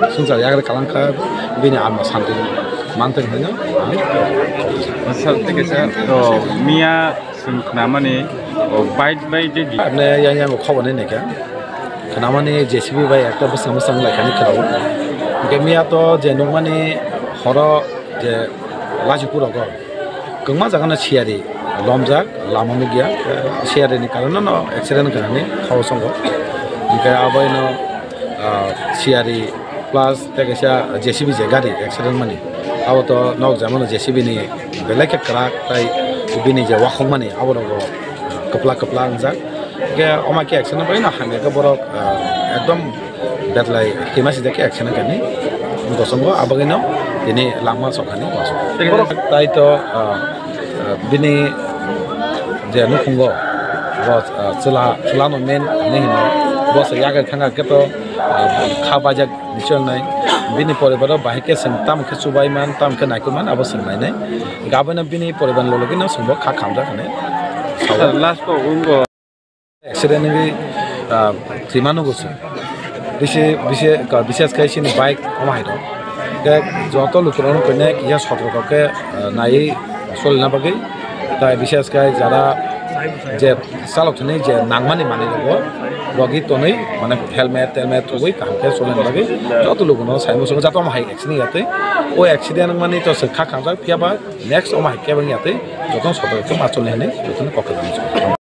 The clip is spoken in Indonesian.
Sunsa yagar kalangka bini alma santai mantan hanya. Santai kesa Mia kenapa nih baik jadi. Karena yang kau ini kan, kenapa nih JCB baik aktor bersama lagi nih kerau. Mungkin Mia to jenung mana horo je laju pura kau. Kemana jangan ciari lomjak lama megia ciari nih karena no accident kan nih kau songko. Mungkin apa ini ciari plus tegaknya JCB jagari accident mana. Awal to nok zaman JCB nih belakang kerak tay bini je wakong mana awal to kepala anjak. Kayak oma kayak accident apa ini nah mereka borok ekdom deadline kimasih dek accident kan nih. Untuk songko abang ini lama sokan nih masuk. Tay to bini je nukunggo bos celah nomen nih bos yagar kanga keto khabajak dicol nai bini poribar bahike tam ke subaiman tam ke naikuman abo senai nai gabana bini poribar lologi no sumbo kha khamja kane last ko ungo accident ni trimanu gosu বিশেষ kai sini bike omai do ke joto lukuron kone kiya sotroko ke nai solna bagai tai বিশেষ kai jara je salok thane je nangmani mane logo logi to nei mane helmet togoi kam ke solen bagai joto lukuno saimo so jato omai accident yate o accident mane to sekha khamja pia ba next omai ke bang yate joto sotroko ma chole ne joto kokka